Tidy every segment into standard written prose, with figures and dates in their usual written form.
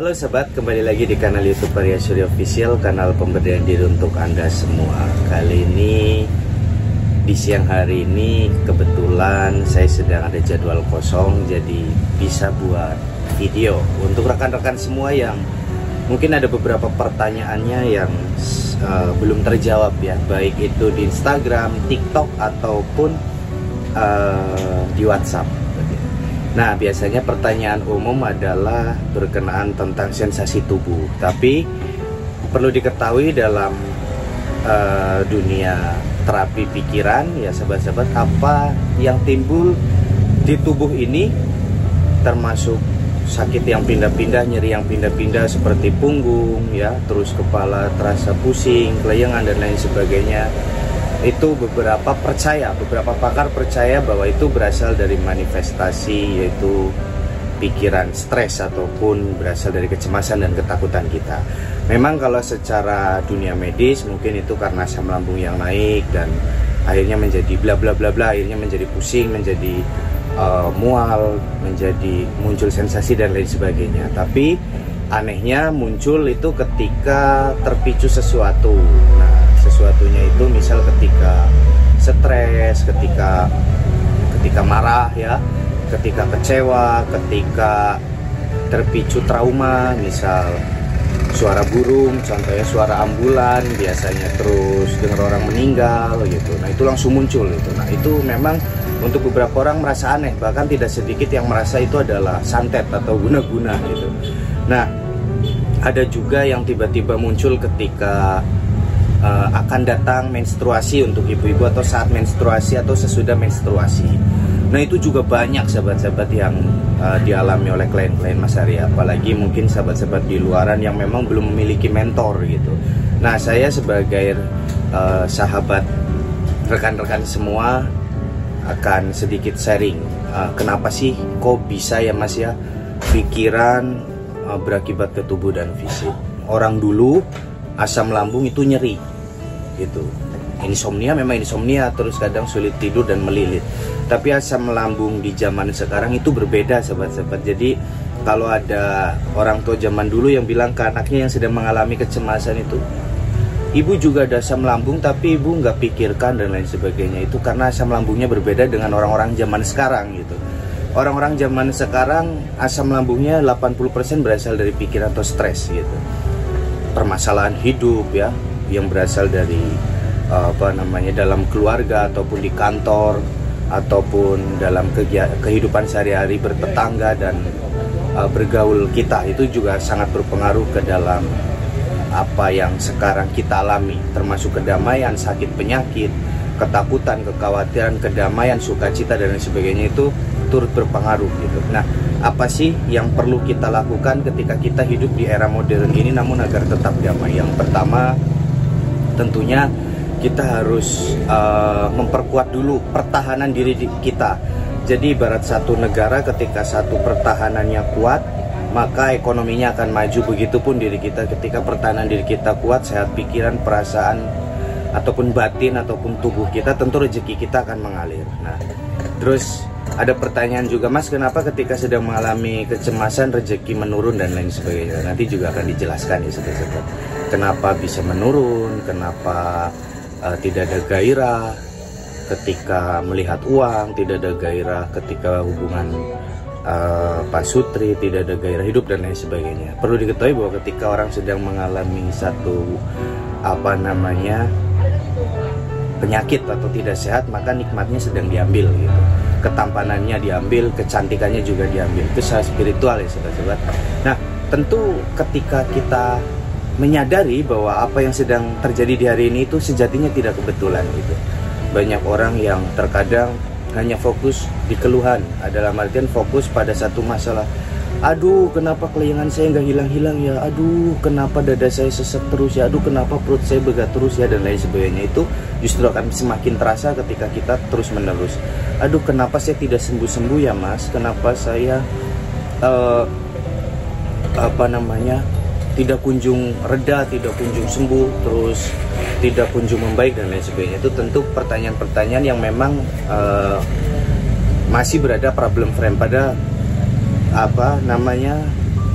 Halo sobat, kembali lagi di kanal YouTube Arya Surya Official, kanal pemberdayaan diri untuk Anda semua. Kali ini di siang hari ini kebetulan saya sedang ada jadwal kosong, jadi bisa buat video untuk rekan-rekan semua yang mungkin ada beberapa pertanyaannya yang belum terjawab ya, baik itu di Instagram, TikTok ataupun di WhatsApp. Nah, biasanya pertanyaan umum adalah berkenaan tentang sensasi tubuh. Tapi perlu diketahui dalam dunia terapi pikiran ya sahabat-sahabat, apa yang timbul di tubuh ini termasuk sakit yang pindah-pindah, nyeri yang pindah-pindah seperti punggung ya, terus kepala terasa pusing, kelayangan dan lain sebagainya. Itu beberapa pakar percaya bahwa itu berasal dari manifestasi, yaitu pikiran stres ataupun berasal dari kecemasan dan ketakutan kita. Memang kalau secara dunia medis mungkin itu karena asam lambung yang naik dan akhirnya menjadi bla bla bla bla, akhirnya menjadi pusing, menjadi mual, menjadi muncul sensasi dan lain sebagainya. Tapi anehnya muncul itu ketika terpicu sesuatu. Nah, sesuatunya itu misal ketika stres, ketika marah ya, ketika kecewa, ketika terpicu trauma, misal suara burung, contohnya suara ambulan biasanya, terus dengar orang meninggal gitu. Nah, itu langsung muncul itu. Nah, itu memang untuk beberapa orang merasa aneh, bahkan tidak sedikit yang merasa itu adalah santet atau guna-guna gitu. Nah, ada juga yang tiba-tiba muncul ketika akan datang menstruasi untuk ibu-ibu, atau saat menstruasi atau sesudah menstruasi. Nah, itu juga banyak sahabat-sahabat yang dialami oleh klien-klien Mas Arya, apalagi mungkin sahabat-sahabat di luaran yang memang belum memiliki mentor gitu. Nah, saya sebagai sahabat rekan-rekan semua akan sedikit sharing kenapa sih kok bisa ya Mas ya pikiran berakibat ke tubuh dan fisik. Orang dulu asam lambung itu nyeri gitu, insomnia memang insomnia, terus kadang sulit tidur dan melilit. Tapi asam lambung di zaman sekarang itu berbeda sahabat-sahabat. Jadi kalau ada orang tua zaman dulu yang bilang ke anaknya yang sedang mengalami kecemasan itu, ibu juga ada asam lambung tapi ibu nggak pikirkan dan lain sebagainya, itu karena asam lambungnya berbeda dengan orang-orang zaman sekarang gitu. Orang-orang zaman sekarang asam lambungnya 80% berasal dari pikiran atau stres gitu, permasalahan hidup ya, yang berasal dari dalam keluarga ataupun di kantor ataupun dalam kehidupan sehari-hari bertetangga dan bergaul kita, itu juga sangat berpengaruh ke dalam apa yang sekarang kita alami, termasuk kedamaian, sakit penyakit, ketakutan, kekhawatiran, kedamaian, sukacita dan lain sebagainya, itu turut berpengaruh gitu. Nah, apa sih yang perlu kita lakukan ketika kita hidup di era modern ini namun agar tetap damai? Yang pertama tentunya kita harus memperkuat dulu pertahanan diri kita. Jadi ibarat satu negara, ketika satu pertahanannya kuat maka ekonominya akan maju. Begitupun diri kita, ketika pertahanan diri kita kuat, sehat pikiran, perasaan ataupun batin ataupun tubuh kita, tentu rezeki kita akan mengalir. Nah, terus ada pertanyaan juga, Mas, kenapa ketika sedang mengalami kecemasan rezeki menurun dan lain sebagainya? Nanti juga akan dijelaskan ya sahabat-sahabat, kenapa bisa menurun, kenapa tidak ada gairah ketika melihat uang, tidak ada gairah ketika hubungan pasutri, tidak ada gairah hidup dan lain sebagainya. Perlu diketahui bahwa ketika orang sedang mengalami satu penyakit atau tidak sehat, maka nikmatnya sedang diambil gitu, ketampanannya diambil, kecantikannya juga diambil. Itu secara spiritual ya sahabat-sahabat. Nah, tentu ketika kita menyadari bahwa apa yang sedang terjadi di hari ini itu sejatinya tidak kebetulan gitu. Banyak orang yang terkadang hanya fokus di keluhan, dalam artian fokus pada satu masalah. Aduh, kenapa kelayangan saya nggak hilang-hilang ya? Aduh, kenapa dada saya sesek terus ya? Aduh, kenapa perut saya begat terus ya? Dan lain sebagainya. Itu justru akan semakin terasa ketika kita terus menerus. Aduh, kenapa saya tidak sembuh-sembuh ya Mas? Kenapa saya tidak kunjung reda, tidak kunjung sembuh, terus tidak kunjung membaik dan lain sebagainya. Itu tentu pertanyaan-pertanyaan yang memang masih berada problem frame pada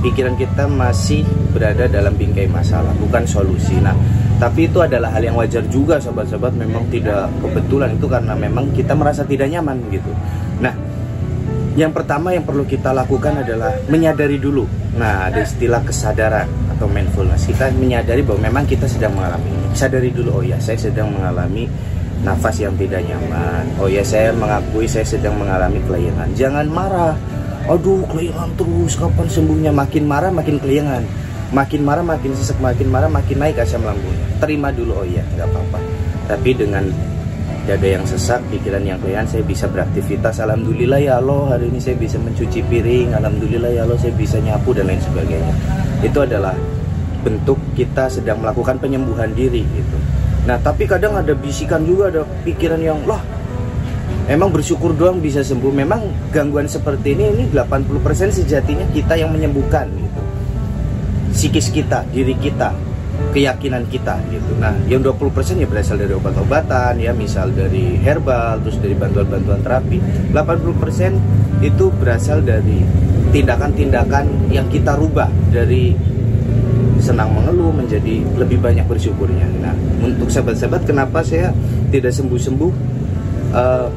pikiran kita masih berada dalam bingkai masalah, bukan solusi. Nah, tapi itu adalah hal yang wajar juga sahabat-sahabat, memang tidak kebetulan, itu karena memang kita merasa tidak nyaman gitu. Nah, yang pertama yang perlu kita lakukan adalah menyadari dulu. Nah, ada istilah kesadaran atau mindfulness. Kita menyadari bahwa memang kita sedang mengalami ini. Sadari dulu, oh ya, saya sedang mengalami nafas yang tidak nyaman. Oh ya, saya mengakui saya sedang mengalami kelayangan. Jangan marah. Aduh, kelayangan terus, kapan sembuhnya? Makin marah makin kelayangan. Makin marah makin sesak, makin marah makin naik asam lambungnya. Terima dulu, oh iya, nggak apa-apa. Tapi dengan dada yang sesak, pikiran yang kelayangan, saya bisa beraktivitas. Alhamdulillah ya Allah, hari ini saya bisa mencuci piring. Alhamdulillah ya Allah, saya bisa nyapu dan lain sebagainya. Itu adalah bentuk kita sedang melakukan penyembuhan diri gitu. Nah, tapi kadang ada bisikan juga, ada pikiran yang, lah, emang bersyukur doang bisa sembuh. Memang gangguan seperti ini 80% sejatinya kita yang menyembuhkan gitu. Psikis kita, diri kita, keyakinan kita gitu. Nah, yang 20% ya berasal dari obat-obatan ya, misal dari herbal, terus dari bantuan-bantuan terapi. 80% itu berasal dari tindakan-tindakan yang kita rubah dari senang mengeluh menjadi lebih banyak bersyukurnya. Nah, untuk sahabat-sahabat, kenapa saya tidak sembuh-sembuh?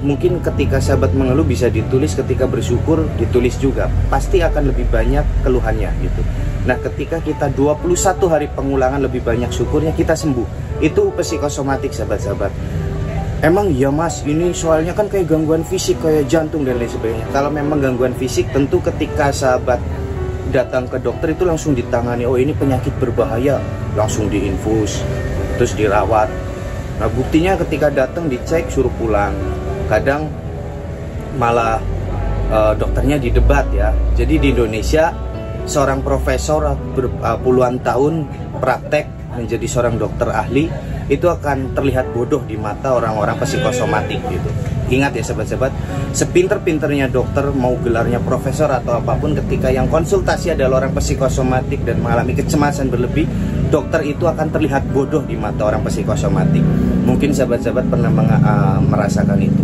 Mungkin ketika sahabat mengeluh bisa ditulis, ketika bersyukur ditulis juga. Pasti akan lebih banyak keluhannya gitu. Nah, ketika kita 21 hari pengulangan lebih banyak syukurnya, kita sembuh. Itu psikosomatik sahabat-sahabat. Emang ya mas, ini soalnya kan kayak gangguan fisik, kayak jantung dan lain sebagainya. Kalau memang gangguan fisik, tentu ketika sahabat datang ke dokter itu langsung ditangani. Oh, ini penyakit berbahaya, langsung diinfus, terus dirawat. Nah, buktinya ketika datang dicek suruh pulang. Kadang malah dokternya didebat ya. Jadi di Indonesia seorang profesor puluhan tahun praktek menjadi seorang dokter ahli itu akan terlihat bodoh di mata orang-orang psikosomatik gitu. Ingat ya sahabat-sahabat, sepinter-pinternya dokter mau gelarnya profesor atau apapun, ketika yang konsultasi adalah orang psikosomatik dan mengalami kecemasan berlebih, dokter itu akan terlihat bodoh di mata orang psikosomatik. Mungkin sahabat-sahabat pernah merasakan itu.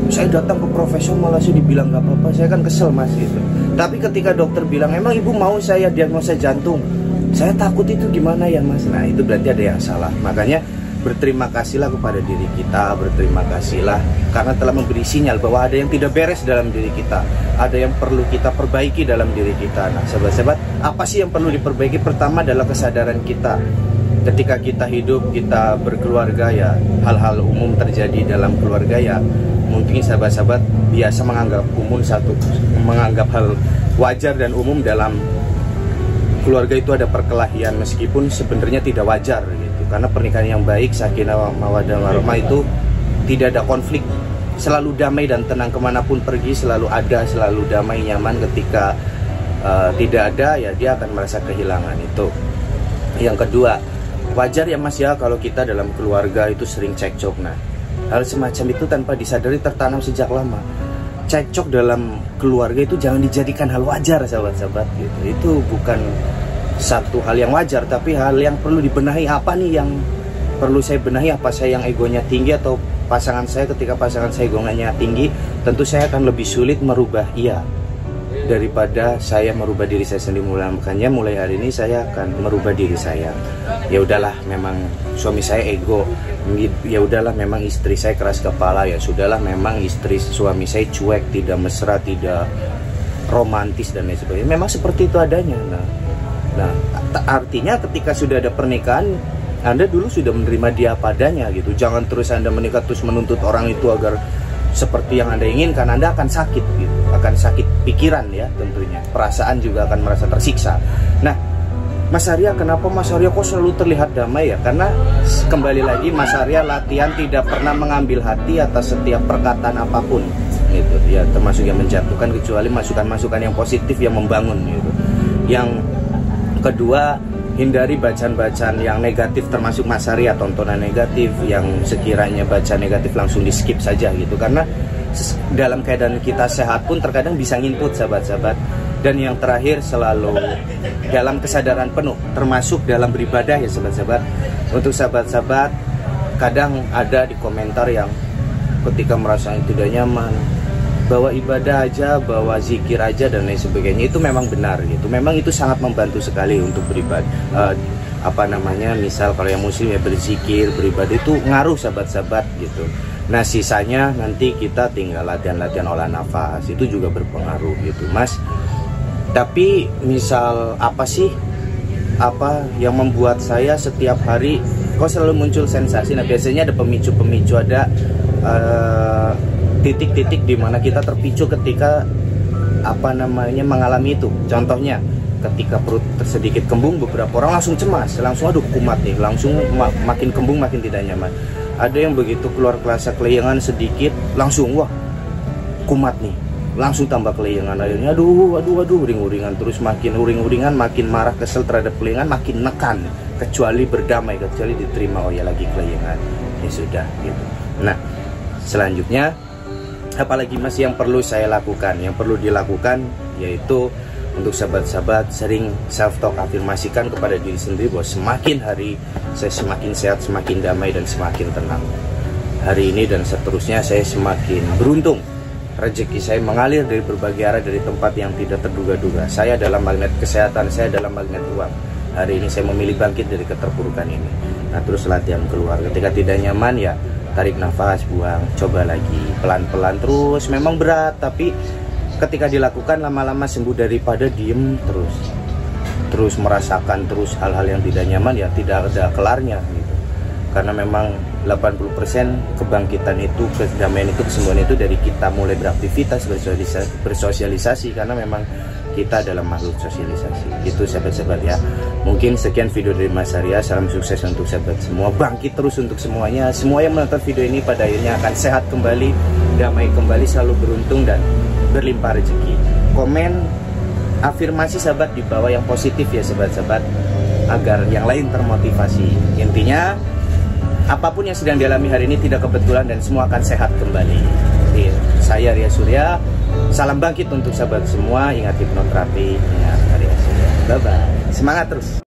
Saya datang ke profesor malah saya dibilang gak apa-apa, saya kan kesel mas gitu. Tapi ketika dokter bilang, emang ibu mau saya diagnosa jantung, saya takut, itu gimana ya mas? Nah, itu berarti ada yang salah. Makanya berterima kasihlah kepada diri kita, berterima kasihlah karena telah memberi sinyal bahwa ada yang tidak beres dalam diri kita, ada yang perlu kita perbaiki dalam diri kita. Nah sahabat-sahabat, apa sih yang perlu diperbaiki? Pertama adalah kesadaran kita. Ketika kita hidup, kita berkeluarga ya, hal-hal umum terjadi dalam keluarga ya, mungkin sahabat-sahabat biasa menganggap hal wajar dan umum dalam keluarga itu ada perkelahian, meskipun sebenarnya tidak wajar gitu. Karena pernikahan yang baik, sakinah mawaddah warahmah, itu tidak ada konflik, selalu damai dan tenang, kemanapun pergi selalu ada, selalu damai nyaman. Ketika tidak ada ya dia akan merasa kehilangan. Itu yang kedua. Wajar ya mas ya kalau kita dalam keluarga itu sering cekcok. Nah, hal semacam itu tanpa disadari tertanam sejak lama. Cekcok dalam keluarga itu jangan dijadikan hal wajar sahabat-sahabat gitu. Itu bukan satu hal yang wajar, tapi hal yang perlu dibenahi. Apa nih yang perlu saya benahi? Apa saya yang egonya tinggi, atau pasangan saya? Ketika pasangan saya egonya tinggi, tentu saya akan lebih sulit merubah ia daripada saya merubah diri saya sendiri. Makanya mulai hari ini saya akan merubah diri saya. Ya udahlah, memang suami saya ego. Ya udahlah, memang istri saya keras kepala. Ya sudahlah, memang suami saya cuek, tidak mesra, tidak romantis dan lain sebagainya. Memang seperti itu adanya. Nah, artinya ketika sudah ada pernikahan, Anda dulu sudah menerima dia padanya gitu. Jangan terus Anda menikah terus menuntut orang itu agar seperti yang Anda inginkan. Anda akan sakit gitu, akan sakit pikiran ya tentunya. Perasaan juga akan merasa tersiksa. Nah, Mas Arya, kenapa Mas Arya kok selalu terlihat damai ya? Karena kembali lagi Mas Arya latihan tidak pernah mengambil hati atas setiap perkataan apapun gitu ya, termasuk yang menjatuhkan, kecuali masukan-masukan yang positif yang membangun gitu. Yang kedua, hindari bacaan-bacaan yang negatif, termasuk Mas Arya tontonan negatif yang sekiranya baca negatif langsung di skip saja gitu. Karena dalam keadaan kita sehat pun terkadang bisa nginput sahabat-sahabat. Dan yang terakhir, selalu dalam kesadaran penuh, termasuk dalam beribadah ya sahabat-sahabat. Untuk sahabat-sahabat, kadang ada di komentar yang ketika merasa tidak nyaman, bawa ibadah aja, bawa zikir aja dan lain sebagainya, itu memang benar gitu. Memang itu sangat membantu sekali untuk beribadah. Misal kalau yang muslim ya berzikir, beribadah itu ngaruh sahabat-sahabat gitu. Nah sisanya nanti kita tinggal latihan-latihan olah nafas, itu juga berpengaruh gitu Mas. Tapi misal apa sih yang membuat saya setiap hari kok selalu muncul sensasi? Nah biasanya ada pemicu-pemicu, ada titik-titik di mana kita terpicu ketika mengalami itu. Contohnya ketika perut sedikit kembung, beberapa orang langsung cemas, langsung aduh kumat nih, langsung makin kembung, makin tidak nyaman. Ada yang begitu keluar kerasa kelayangan sedikit, langsung wah kumat nih, langsung tambah kelayangan. Akhirnya aduh uring-uringan, terus makin uring-uringan, makin marah, kesel terhadap kelayangan, makin nekan, kecuali berdamai, kecuali diterima, oh ya lagi kelayangan, ya sudah gitu. Nah selanjutnya apalagi Mas yang perlu saya lakukan, yang perlu dilakukan yaitu untuk sahabat-sahabat sering self-talk, afirmasikan kepada diri sendiri bahwa semakin hari saya semakin sehat, semakin damai, dan semakin tenang. Hari ini dan seterusnya saya semakin beruntung. Rezeki saya mengalir dari berbagai arah, dari tempat yang tidak terduga-duga. Saya adalah magnet kesehatan, saya adalah magnet uang. Hari ini saya memilih bangkit dari keterpurukan ini. Nah terus latihan keluar. Ketika tidak nyaman ya tarik nafas, buang, coba lagi pelan-pelan terus. Memang berat tapi ketika dilakukan lama-lama sembuh daripada diem terus merasakan terus hal-hal yang tidak nyaman, ya tidak ada kelarnya gitu. Karena memang 80% kebangkitan itu, kedamaian itu, kesembuhan itu dari kita mulai beraktivitas, bersosialisasi, karena memang kita adalah makhluk sosialisasi. Itu sahabat-sahabat ya. Mungkin sekian video dari Mas Arya. Salam sukses untuk sahabat semua. Bangkit terus untuk semuanya. Semua yang menonton video ini pada akhirnya akan sehat kembali, damai kembali, selalu beruntung dan berlimpah rezeki. Komen afirmasi sahabat di bawah yang positif ya sahabat-sahabat, agar yang lain termotivasi. Intinya apapun yang sedang dialami hari ini tidak kebetulan dan semua akan sehat kembali. Saya Arya Surya. Salam bangkit untuk sahabat semua. Ingat hipnoterapi, ingat Arya Surya. Bye bye. Semangat terus.